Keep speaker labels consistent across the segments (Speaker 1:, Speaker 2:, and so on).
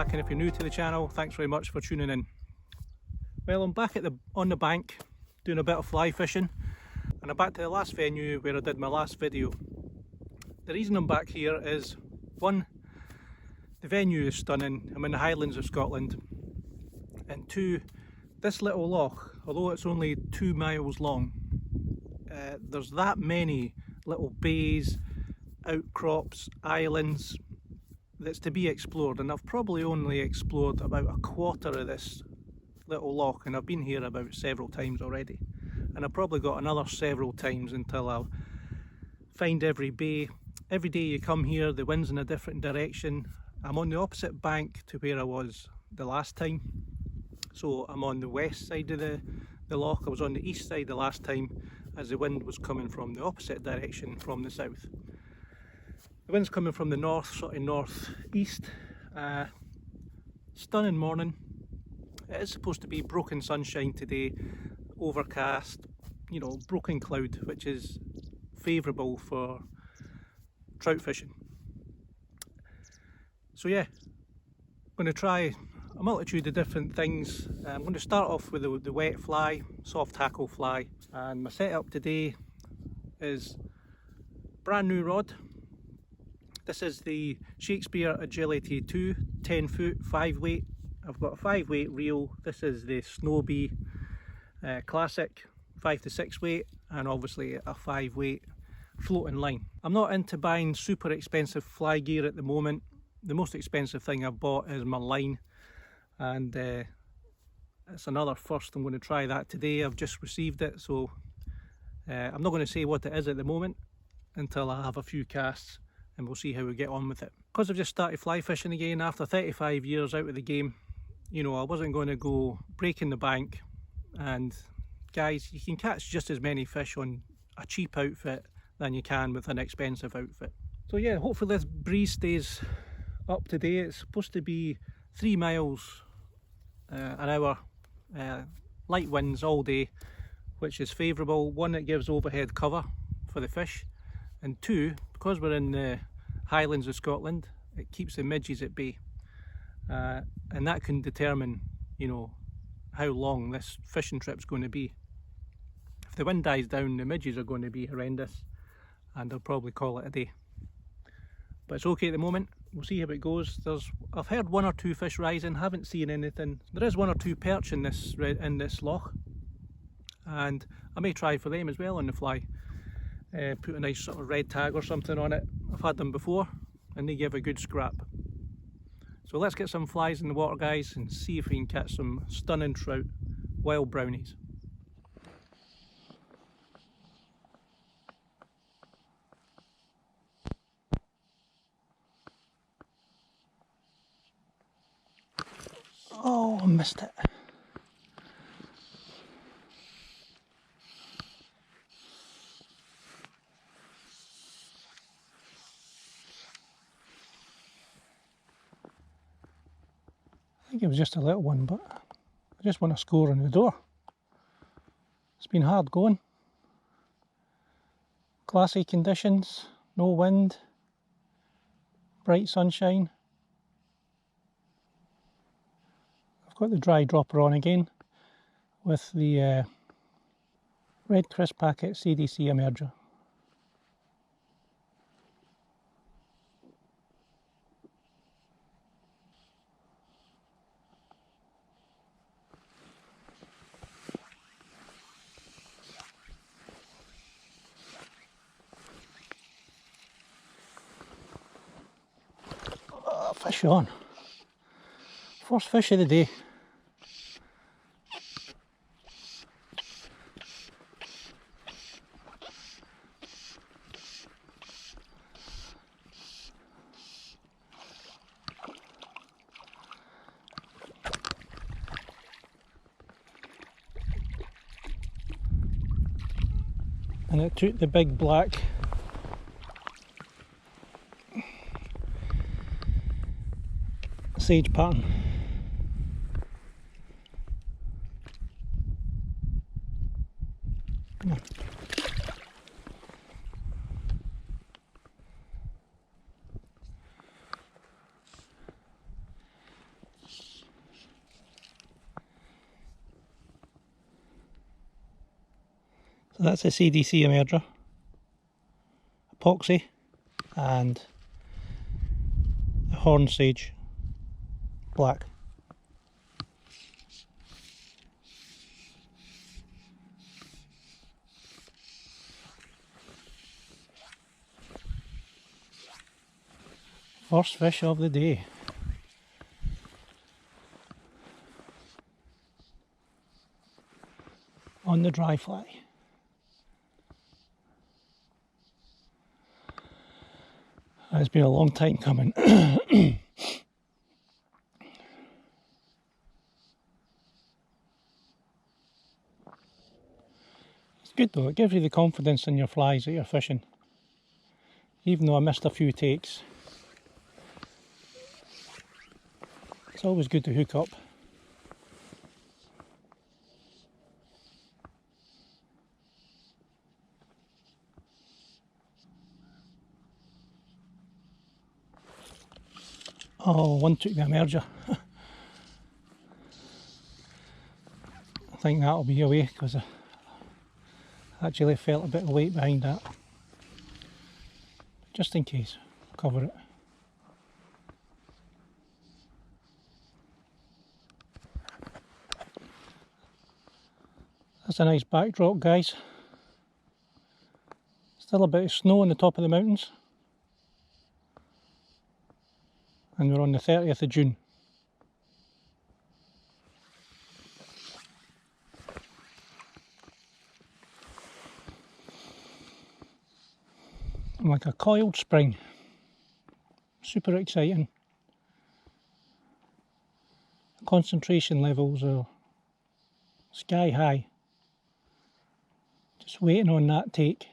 Speaker 1: And if you're new to the channel, thanks very much for tuning in. Well, I'm back on the bank doing a bit of fly fishing, and I'm back to the last venue where I did my last video. The reason I'm back here is, one, the venue is stunning. I'm in the Highlands of Scotland, and two, this little loch, although it's only 2 miles long, there's that many little bays, outcrops, islands that's to be explored, and I've probably only explored about a quarter of this little loch, and I've been here about several times already, and I've probably got another several times until I'll find every bay. Every day you come here, the wind's in a different direction. I'm on the opposite bank to where I was the last time, so I'm on the west side of the loch. I was on the east side the last time, as the wind was coming from the opposite direction from the south. The wind's coming from the north, sort of north-east. Stunning morning. It is supposed to be broken sunshine today, overcast, you know, broken cloud, which is favourable for trout fishing. So yeah, I'm going to try a multitude of different things. I'm going to start off with the wet fly, soft tackle fly, and my setup today is brand new rod. This is the Shakespeare Agility 2, 10 foot, 5 weight. I've got a 5 weight reel. This is the Snowbee Classic 5 to 6 weight, and obviously a 5 weight floating line. I'm not into buying super expensive fly gear at the moment. The most expensive thing I've bought is my line, and it's another first. I'm going to try that today. I've just received it, so I'm not going to say what it is at the moment until I have a few casts, and we'll see how we get on with it. Because I've just started fly fishing again after 35 years out of the game, you know, I wasn't going to go breaking the bank. And guys, you can catch just as many fish on a cheap outfit than you can with an expensive outfit. So yeah, hopefully this breeze stays up today. It's supposed to be 3 miles an hour, light winds all day, which is favourable. One, it gives overhead cover for the fish, and two, because we're in the Highlands of Scotland, it keeps the midges at bay, and that can determine, you know, how long this fishing trip's going to be. If the wind dies down, the midges are going to be horrendous, and I'll probably call it a day. But it's okay at the moment. We'll see how it goes. I've heard 1 or 2 fish rising, haven't seen anything. There is 1 or 2 perch in this loch, and I may try for them as well on the fly. Put a nice sort of red tag or something on it. I've had them before and they give a good scrap. So let's get some flies in the water, guys, and see if we can catch some stunning trout, wild brownies. Oh, I missed it. I think it was just a little one, but I just want to score on the door. It's been hard going. Glassy conditions, no wind, bright sunshine. I've got the dry dropper on again with the Red Crisp Packet CDC emerger. Fish on. First fish of the day. And it took the big black sage pattern. Come on. So that's a CDC emerger, epoxy, and the horn sage black. First fish of the day. On the dry fly. It's been a long time coming. It's good though, it gives you the confidence in your flies that you're fishing. Even though I missed a few takes, it's always good to hook up. Oh, one took the emerger. I think that'll be away because I actually felt a bit of weight behind that. Just in case, I'll cover it. That's a nice backdrop, guys. Still a bit of snow on the top of the mountains. And we're on the 30th of June. Like a coiled spring. Super exciting. Concentration levels are sky high. Just waiting on that take.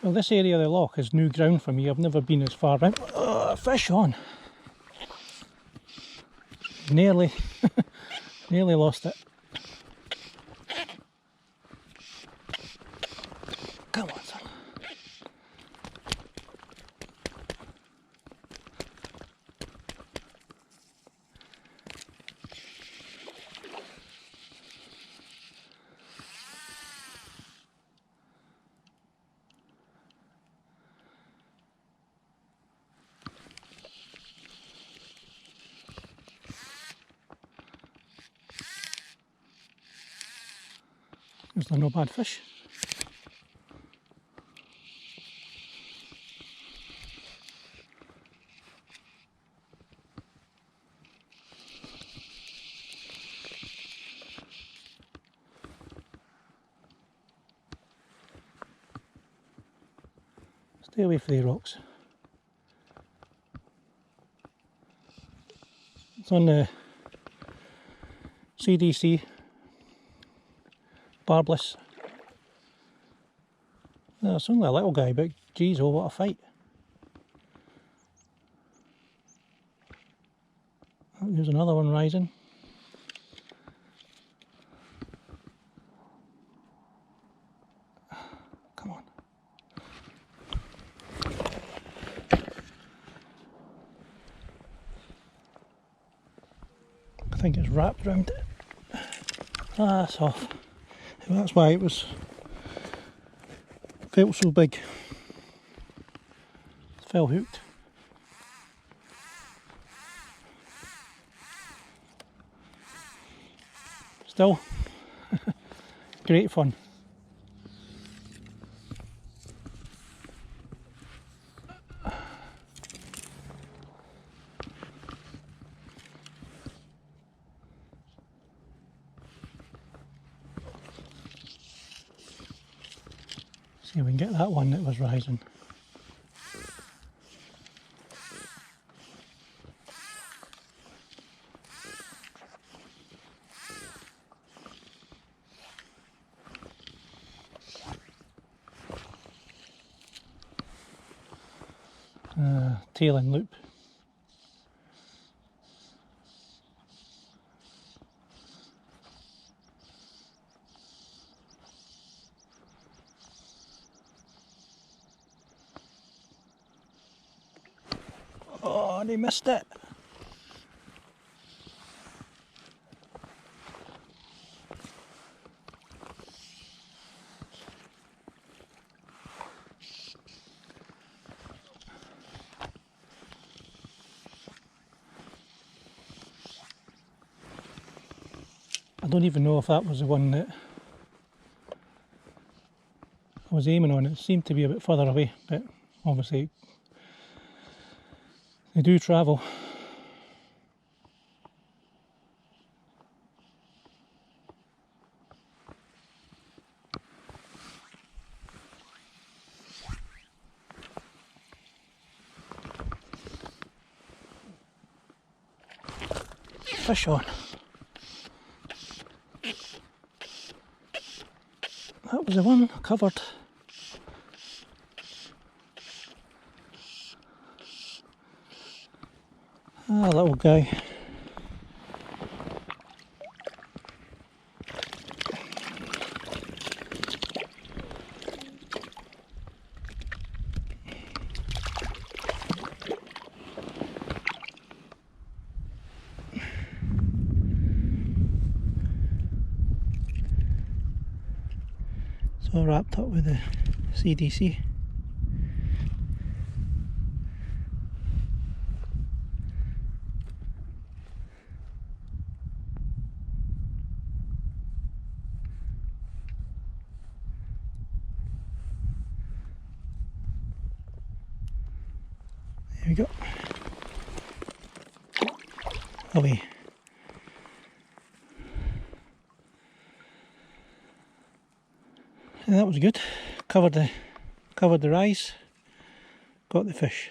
Speaker 1: Well, this area of the loch is new ground for me. I've never been as far in. Fish on! Nearly, nearly lost it. Come on, son. There's no bad fish. Stay away from the rocks. It's on the CDC barbless. No, it's only a little guy, but geez, oh, what a fight. Oh, there's another one rising. Come on. I think it's wrapped around it. Ah, that's off. That's why it felt so big. It fell hooked. Still, great fun. See if we can get that one that was rising. Tail and loop. Oh, they missed it. I don't even know if that was the one that I was aiming on. It seemed to be a bit further away, but obviously they do travel. Fish on. That was the one covered. Ah, little guy. It's all wrapped up with the CDC. There we go. Away. And that was good. Covered the rise. Got the fish.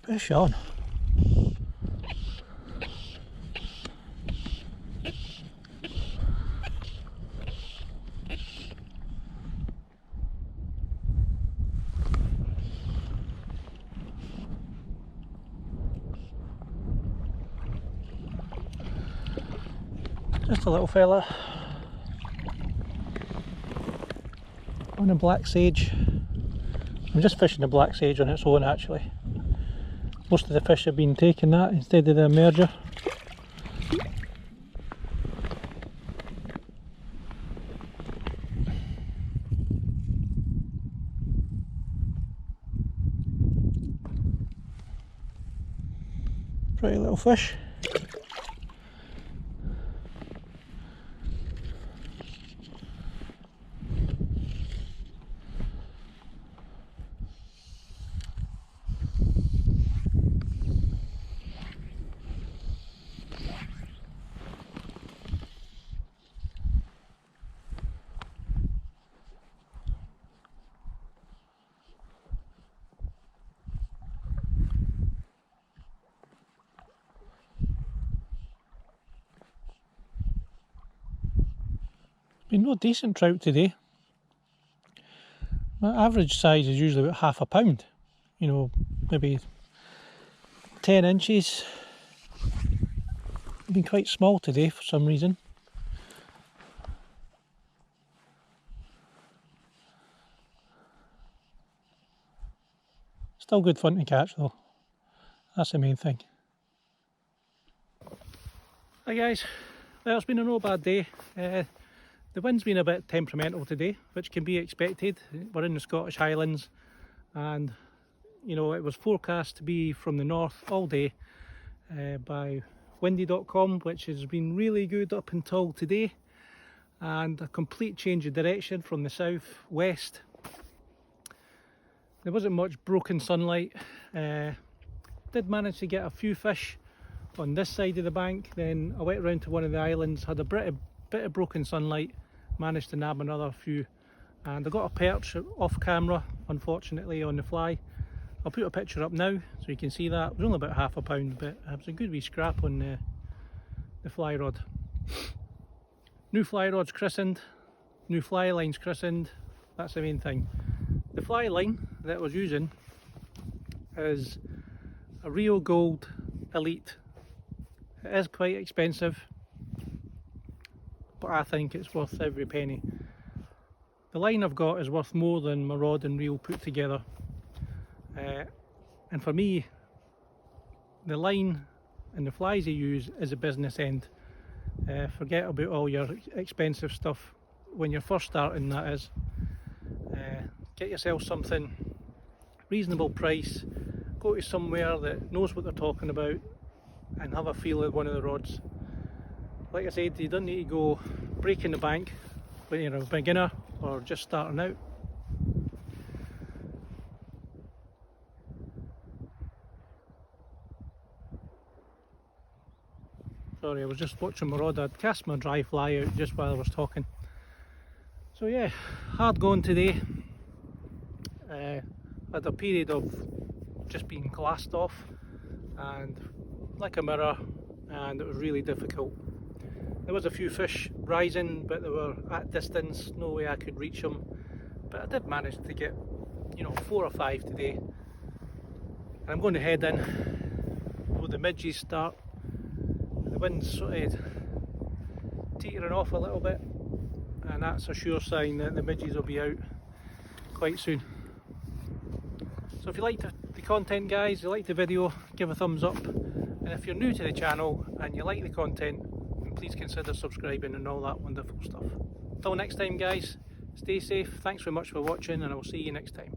Speaker 1: Fish on. Just a little fella on a black sage. I'm just fishing the black sage on its own actually. Most of the fish have been taking that instead of the emerger. Pretty little fish. Been no decent trout today. My average size is usually about half a pound, you know, maybe 10 inches. Been quite small today for some reason. Still good fun to catch though, that's the main thing. Hi guys, well it's been a no bad day. The wind's been a bit temperamental today, which can be expected. We're in the Scottish Highlands and you know it was forecast to be from the north all day by windy.com, which has been really good up until today, and a complete change of direction from the south west. There wasn't much broken sunlight. Did manage to get a few fish on this side of the bank. Then I went around to one of the islands, had a bit of broken sunlight, managed to nab another few, and I got a perch off camera, unfortunately, on the fly. I'll put a picture up now so you can see that. It was only about half a pound, but it was a good wee scrap on the fly rod. New fly rod's christened, new fly line's christened, that's the main thing. The fly line that I was using is a Rio Gold Elite. It is quite expensive, but I think it's worth every penny. The line I've got is worth more than my rod and reel put together. And for me, the line and the flies you use is a business end. Forget about all your expensive stuff when you're first starting, that is. Get yourself something reasonable price, go to somewhere that knows what they're talking about and have a feel at one of the rods. Like I said, you don't need to go breaking the bank when you're a beginner or just starting out. Sorry, I was just watching my rod. I'd cast my dry fly out just while I was talking. So yeah, hard going today. Had a period of just being glassed off and like a mirror, and it was really difficult. There was a few fish rising, but they were at distance, no way I could reach them. But I did manage to get, 4 or 5 today. And I'm going to head in before the midges start. The wind's sort of teetering off a little bit, and that's a sure sign that the midges will be out quite soon. So if you liked the content, guys, you liked the video, give a thumbs up, and if you're new to the channel and you like the content, then please consider subscribing and all that wonderful stuff. Until next time, guys, stay safe, thanks very much for watching, and I will see you next time.